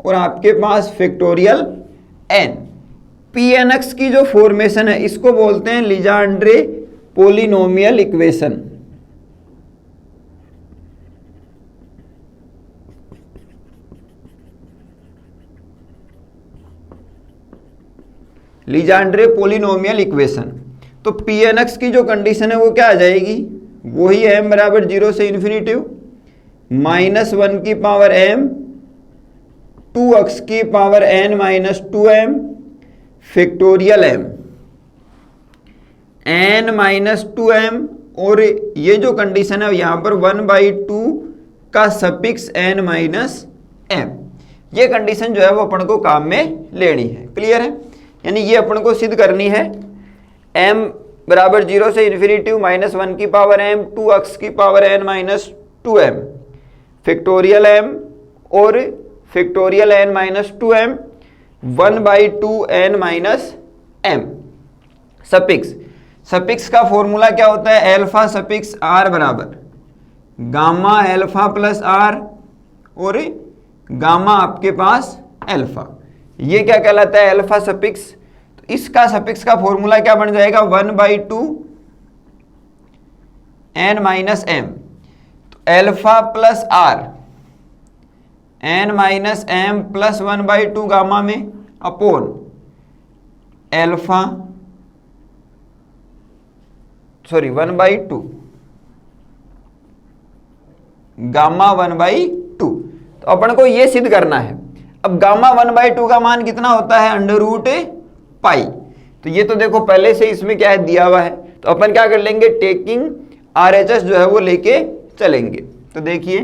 और आपके पास फैक्टोरियल n। Pnx की जो फॉर्मेशन है इसको बोलते हैं Legendre polynomial equation. Legendre polynomial equation. तो Pnx की जो कंडीशन है वो क्या आ जाएगी, वही m बराबर 0 से इन्फिनिटिव -1 की पावर m 2x की power n -2m factorial m n -2m और ये जो कंडीशन है यहाँ पर 1/2 का सफिक्स n -m। ये कंडीशन जो है वो अपन को काम में लेनी है। क्लियर है? यानी ये अपन को सिद्ध करनी है, m बराबर 0 से इन्फिनिटिव -1 की पावर m 2x की power n -2m factorial m और factorial n -2m 1/2 n -m। Suffix का फॉर्मूला क्या होता है, एल्फा सफिक्स r बराबर गामा एल्फा प्लस r और गामा आपके पास एल्फा। ये क्या कहलाता है, एल्फा सफिक्स। तो इसका सफिक्स का फॉर्मूला क्या बन जाएगा, 1/2 n -m। तो alpha plus r n -m plus 1/2 gamma में अपॉन एल्फा 1/2 गामा 1/2। तो अपन को ये सिद्ध करना है। अब गामा 1/2 का मान कितना होता है, √पाई। तो ये तो देखो पहले से इसमें क्या है, दिया हुआ है। तो अपन क्या कर लेंगे, टेकिंग RHS जो है वो लेके चलेंगे। तो देखिए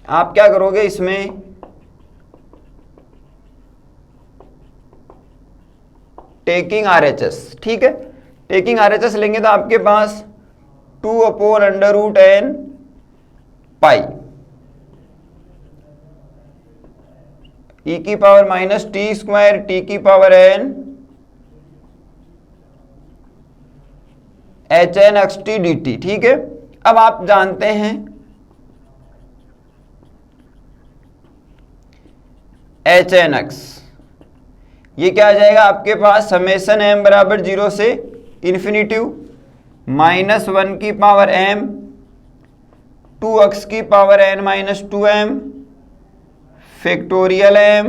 आप क्या करोगे इसमें टेकिंग RHS, ठीक है, टेकिंग RHS लेंगे तो आपके पास 2/√n पाई e की power minus T square t की power n hn xt dt, ठीक है। अब आप जानते हैं hn(x), ये क्या आ जाएगा आपके पास समेसन m बराबर 0 से इन्फिनिटी -1 की पावर m 2x की power n minus 2m factorial m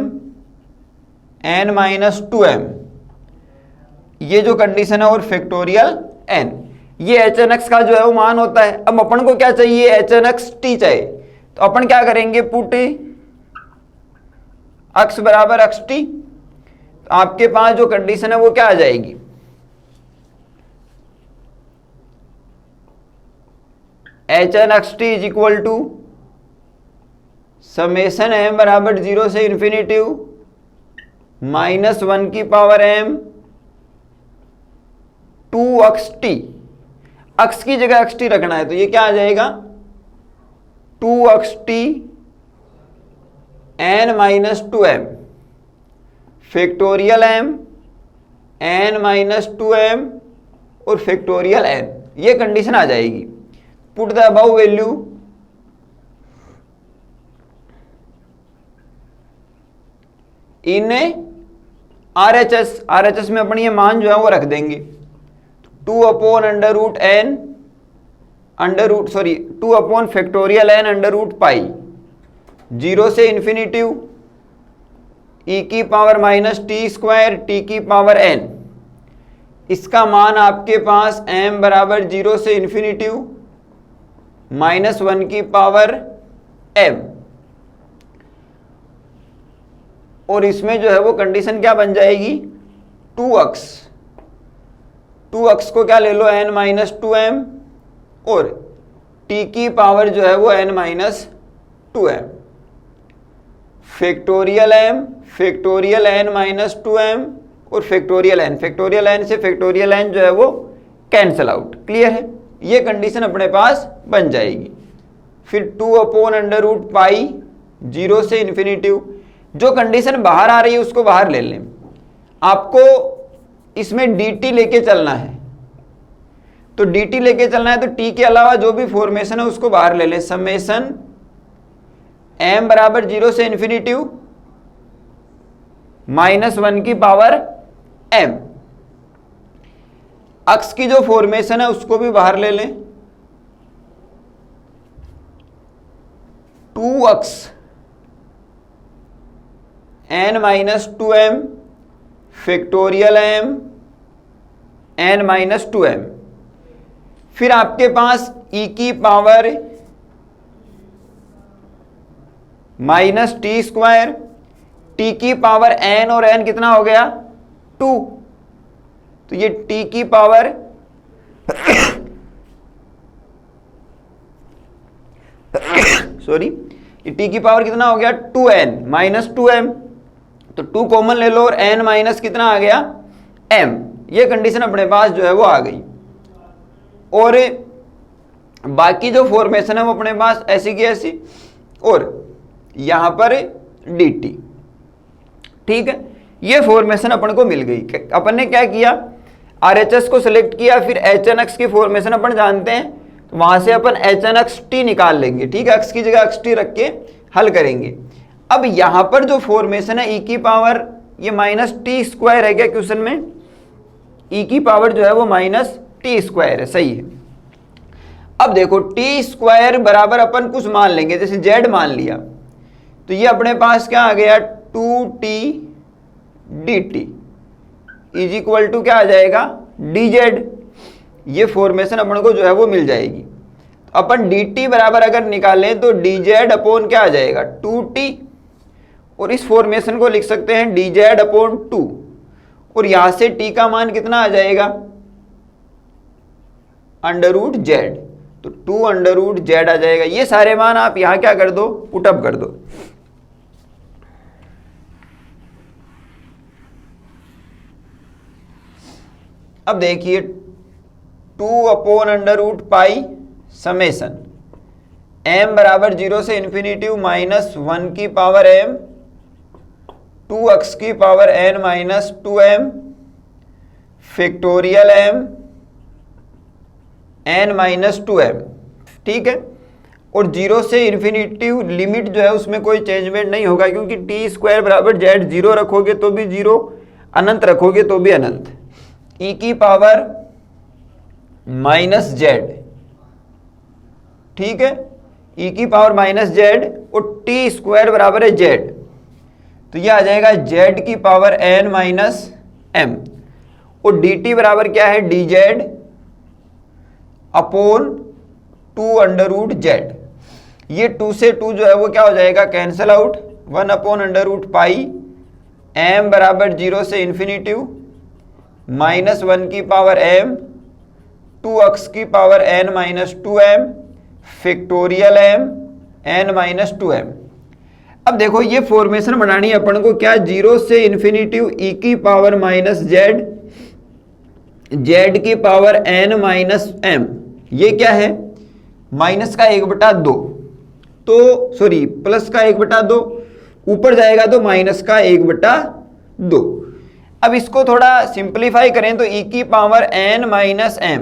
n minus 2m, ये जो कंडीशन है, और फैक्टोरियल n, ये hn(x) का जो है वो मान होता है। अब अपन को क्या चाहिए, hn(x)t चाहिए, तो अपन क्या करेंगे, पुट x बराबर xt, तो आपके पास जो कंडीशन है वो क्या आ जाएगी, hn(xt) is equal to summation m बराबर 0 से इन्फिनिटी -1 की पावर m 2xt, x की जगह xt रखना है, तो ये क्या आ जाएगा 2xt n minus 2m factorial m n minus 2m और फैक्टोरियल n, ये कंडीशन आ जाएगी। Put the above value in RHS में अपन ये मान जो है वो रख देंगे, 2/n फैक्टोरियल n √पाई 0 से इन्फिनिटी e की power minus T square t की पावर n, इसका मान आपके पास m बराबर 0 से इन्फिनिटी -1 की पावर m, और इसमें जो है वो कंडीशन क्या बन जाएगी 2x को क्या ले लो n माइनस 2m और t की पावर जो है वो n minus 2m factorial n minus 2m और फैक्टोरियल n से फैक्टोरियल n जो है वो कैंसल आउट। क्लियर है, ये कंडीशन अपने पास बन जाएगी। फिर 2/√पाई 0 से इन्फिनिटी, जो कंडीशन बाहर आ रही है उसको बाहर ले लें, आपको इसमें dt लेके चलना है, तो dt लेके चलना है तो t के अलावा जो भी फॉर्मेशन है उसको बाहर ले लें। समेसन m बराबर 0 से इन्फिनिटी -1 की पावर m, x की जो फॉर्मेशन है उसको भी बाहर ले लें, 2x n minus 2m factorial m n minus 2m, फिर आपके पास e की power minus T square t की पावर n, और n कितना हो गया 2, तो ये t की पावर सॉरी, ये t की पावर कितना हो गया 2n माइनस 2m, तो 2 कॉमन ले लो और n माइनस कितना आ गया m, ये कंडीशन अपने पास जो है वो आ गई। और बाकी जो फॉर्मेशन है वो अपने पास ऐसी की ऐसी, और यहां पर dt, ठीक है, ये फॉर्मेशन अपन को मिल गई। अपन ने क्या किया, RHS को सिलेक्ट किया, फिर hn(x) की फॉर्मेशन अपन जानते हैं, तो वहां से अपन hn(xt) निकाल लेंगे, ठीक है, x की जगह xt रख के हल करेंगे। अब यहां पर जो फॉर्मेशन है e की पावर, ये माइनस टी स्क्वायर है क्या क्वेश्चन में, e की पावर जो है वो माइनस टी स्क्वायर है, सही है। अब देखो टी स्क्वायर बराबर अपन कुछ मान लेंगे, जैसे z मान लिया, तो ये अपने पास क्या आ गया 2t dt is equal to क्या आ जाएगा dz, ये फॉर्मेशन अपन को जो है वो मिल जाएगी। तो अपन dt बराबर अगर निकालें तो dz अपॉन क्या आ जाएगा 2t, और इस फॉर्मेशन को लिख सकते हैं dz अपॉन 2, और यहां से t का मान कितना आ जाएगा √z, तो 2√z आ जाएगा। ये सारे मान आप यहां क्या कर दो, पुटअप कर दो। अब देखिए 2/√पाई समेशन m बराबर 0 से इन्फिनिटी -1 की पावर m 2x की power n minus 2m factorial m n minus 2m, ठीक है। और 0 से इन्फिनिटी लिमिट जो है उसमें कोई चेंजमेंट नहीं होगा, क्योंकि t² बराबर z, 0 रखोगे तो भी 0, अनंत रखोगे तो भी अनंत। e की पावर -z, ठीक है, e की पावर -z और t² बराबर है z, तो यह आ जाएगा z की पावर n माइनस m। और dt बराबर क्या है, dz अपॉन 2√z। ये 2 से 2 जो है वो क्या हो जाएगा, कैंसल आउट, 1/√पाई m बराबर 0 से इन्फिनिटी -1 की पावर m 2x की power n minus 2m factorial m n minus 2m। अब देखो ये फॉर्मेशन बनानी है अपन को, क्या, 0 से इन्फिनिटी e की पावर -z, z की पावर n माइनस m, ये क्या है, माइनस का 1/2, तो सॉरी प्लस का 1/2, ऊपर जाएगा तो माइनस का 1/2। अब इसको थोड़ा सिंप्लीफाई करें तो e की power n minus m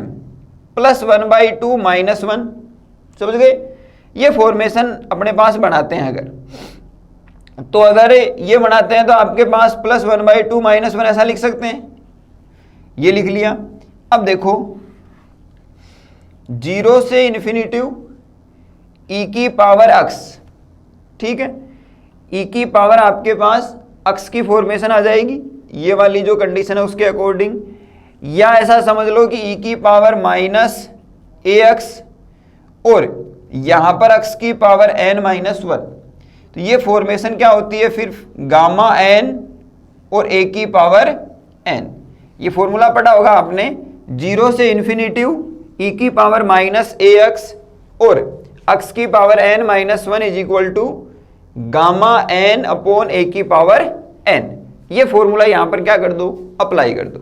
plus 1/2 -1, समझ गए। ये फॉर्मेशन अपने पास बनाते हैं अगर ये बनाते हैं तो आपके पास प्लस 1/2 -1 ऐसा लिख सकते हैं, ये लिख लिया। अब देखो 0 से इन्फिनिटी e की पावर x, ठीक है, e की पावर आपके पास x की फॉर्मेशन आ जाएगी, ये वाली जो कंडीशन है उसके अकॉर्डिंग, या ऐसा समझ लो कि e की पावर -ax और यहां पर x की पावर n माइनस 1, तो ये फॉर्मेशन क्या होती है फिर, गामा n और a की पावर n। ये फॉर्मूला पढ़ा होगा आपने, 0 से इन्फिनिटी e की पावर -ax और x की power n minus 1 is equal to gamma n upon a की पावर n। ये फॉर्मूला यहां पर क्या कर दो, अप्लाई कर दो।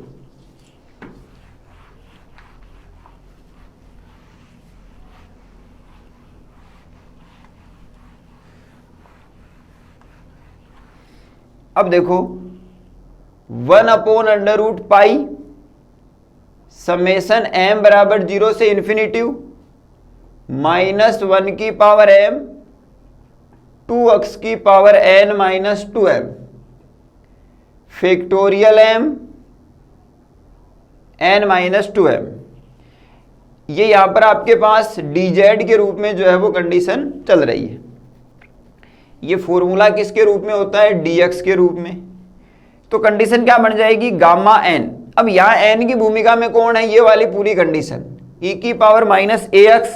अब देखो 1/√पाई समेशन m बराबर 0 से इन्फिनिटी -1 की पावर m 2x की power n minus 2m factorial m n minus 2m। ये यहां पर आपके पास dz के रूप में जो है वो कंडीशन चल रही है। ये फॉर्मूला किसके रूप में होता है, dx के रूप में। तो कंडीशन क्या बन जाएगी, गामा n। अब यहां n की भूमिका में कौन है, ये वाली पूरी कंडीशन, e की पावर -ax,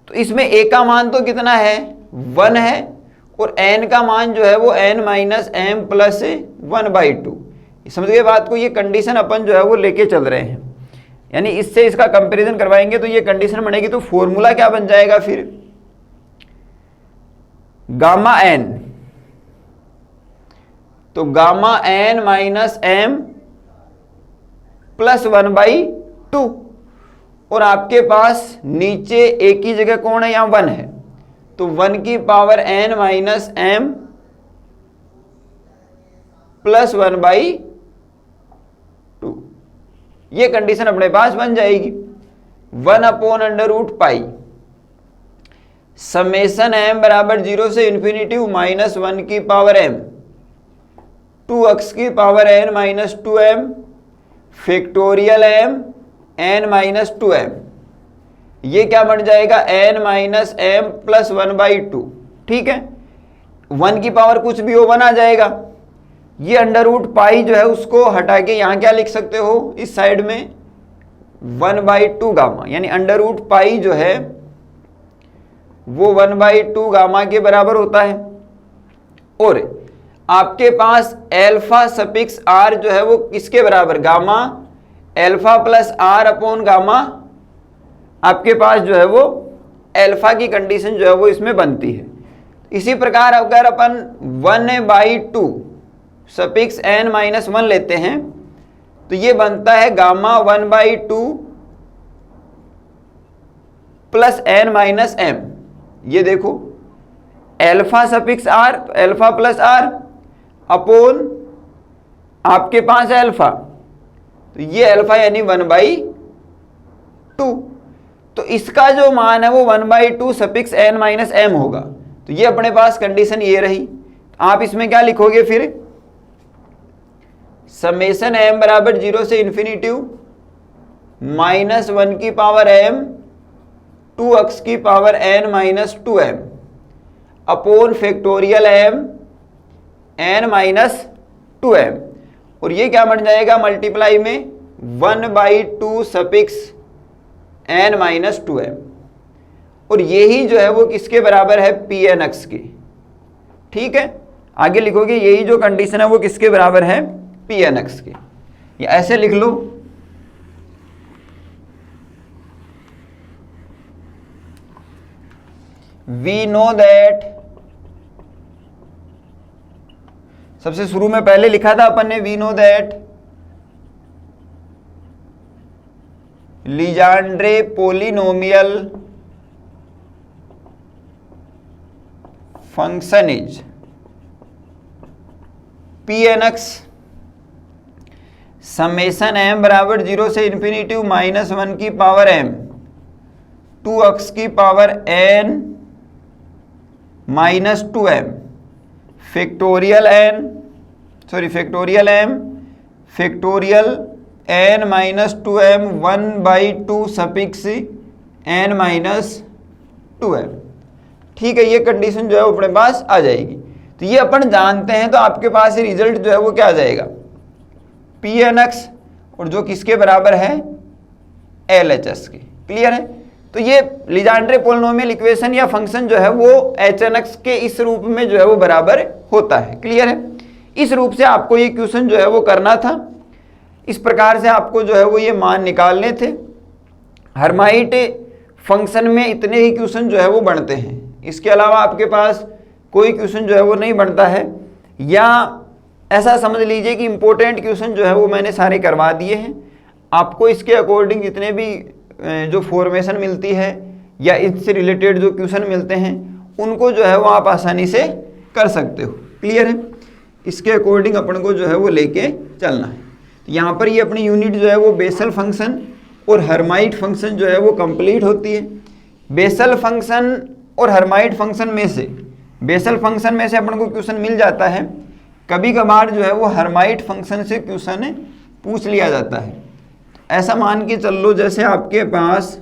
तो इसमें a का मान तो कितना है, 1 है, और n का मान जो है वो n माइनस m प्लस 1/2। समझ गए बात को। ये कंडीशन अपन जो है वो लेके चल रहे हैं, यानी इससे इसका कंपैरिजन करवाएंगे तो ये कंडीशन बनेगी। तो फॉर्मूला क्या बन जाएगा फिर, गामा n, तो gamma n minus m plus 1/2, और आपके पास नीचे a की जगह कौन है, यहां 1 है, तो 1 की power n minus m plus 1/2। ये कंडीशन अपने पास बन जाएगी। 1/√पाई समेशन m बराबर 0 से इन्फिनिटी -1 की पावर m 2x की power n minus 2m factorial m n minus 2m। ये क्या बन जाएगा, n माइनस m प्लस 1/2, ठीक है। 1 की पावर कुछ भी हो 1 आ जाएगा। ये √पाई जो है उसको हटा के यहाँ क्या लिख सकते हो, इस साइड में 1/2 गामा, यानी √पाई जो है वो 1/2 गामा के बराबर होता है। और आपके पास एल्फा सफिक्स r जो है वो किसके बराबर, gamma alpha plus r upon gamma आपके पास जो है वो अल्फा की कंडीशन जो है वो इसमें बनती है। इसी प्रकार अगर अपन 1/2 सफिक्स n माइनस 1 लेते हैं तो ये बनता है gamma 1/2 plus n minus m। ये देखो अल्फा सफिक्स r, तो अल्फा प्लस r अपोन आपके पास है अल्फा, तो ये अल्फा यानी 1/2। तो इसका जो मान है वो 1/2 सफिक्स n माइनस m होगा। तो ये अपने पास कंडीशन ये रही। आप इसमें क्या लिखोगे फिर, समेशन m बराबर 0 से इन्फिनिटी -1 की पावर m 2x की power n minus 2m upon factorial m n minus 2m, और ये क्या बन जाएगा मल्टीप्लाई में 1/2 सफिक्स n माइनस 2m, और यही जो है वो किसके बराबर है, Pnx की। ठीक है, आगे लिखोगे यही जो कंडीशन है वो किसके बराबर है, Pnx की। या ऐसे लिख लो, वी नो दैट, सबसे शुरू में पहले लिखा था अपन ने we know that Legendre polynomial function is Pnx summation m बराबर 0 से इन्फिनिटी -1 की पावर m 2x की power n minus 2m factorial m factorial n minus 2m 1/2 suffix n minus 2m। ठीक है, ये कंडीशन जो है वो अपने पास आ जाएगी। तो ये अपन जानते हैं, तो आपके पास ये रिजल्ट जो है वो क्या आ जाएगा, Pnx, और जो किसके बराबर है, LHS के। क्लियर है। तो ये लीजेंड्रे पोलिनोमियल इक्वेशन या फंक्शन जो है वो Hnx के इस रूप में जो है वो बराबर होता है। क्लियर है। इस रूप से आपको ये क्वेश्चन जो है वो करना था। इस प्रकार से आपको जो है वो ये मान निकालने थे। हर्माइट फंक्शन में इतने ही क्वेश्चन जो है वो बनते हैं, इसके अलावा आपके पास कोई क्वेश्चन जो है वो नहीं बनता है। या ऐसा समझ लीजिए कि इम्पोर्टेंट क्वेश्चन जो है वो मैंने सारे करवा दिए हैं। आपको इसके अकॉर्डिंग जितने भी जो फॉर्मेशन मिलती है या इससे रिलेटेड जो क्वेश्चन मिलते हैं उनको जो है वो आप आसानी से कर सकते हो। क्लियर है। इसके अकॉर्डिंग अपन को जो है वो लेके चलना है। यहाँ पर ये अपनी यूनिट जो है वो बेसल फंक्शन और हर्माइट फंक्शन जो है वो कंप्लीट होती है। बेसल फंक्शन और हर्माइट फंक्शन में से, बेसल फंक्शन में से अपन को क्वेश्चन मिल जाता है, कभी कभार जो है वो हर्माइट फंक्शन से क्वेश्चन पूछ लिया जाता है। ऐसा मान के चल लो जैसे आपके पास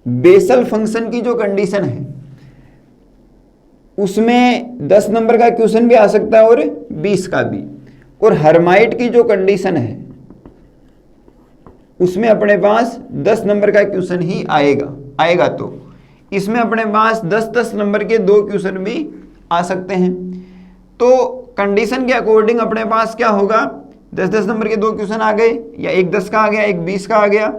बेसल फंक्शन की जो कंडीशन है उसमें 10 नंबर का क्वेश्चन भी आ सकता है और 20 का भी, और हर्माइट की जो कंडीशन है उसमें अपने पास 10 नंबर का क्वेश्चन ही आएगा। तो इसमें अपने पास 10-10 नंबर के 2 क्वेश्चन भी आ सकते हैं। तो कंडीशन के अकॉर्डिंग अपने पास क्या होगा, 10-10 नंबर के 2 क्वेश्चन आ गए, या एक 10 का आ गया, एक 20 का आ गया।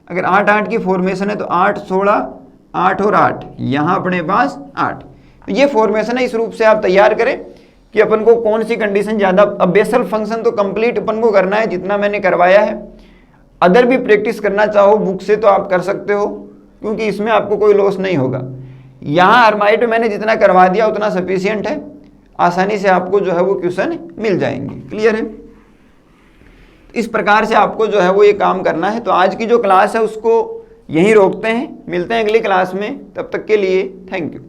अगर 8-8 की फॉर्मेशन है तो 8, 16, 8 और 8, यहाँ अपने पास 8। तो ये फॉर्मेशन है। इस रूप से आप तैयार करें कि अपन को कौन सी कंडीशन ज़्यादा। अब बेसल फंक्शन तो कंप्लीट अपन को करना है जितना मैंने करवाया है। अदर भी प्रैक्टिस करना चाहो बुक से तो आप कर सकते हो, क्योंकि इसमें आपको कोई लॉस नहीं होगा। यहाँ हर्माइट में मैंने जितना करवा दिया उतना सफिशियंट है, आसानी से आपको जो है वो क्वेश्चन मिल जाएंगे। क्लियर है। इस प्रकार से आपको जो है वो ये काम करना है। तो आज की जो क्लास है उसको यहीं रोकते हैं, मिलते हैं अगली क्लास में। तब तक के लिए थैंक यू।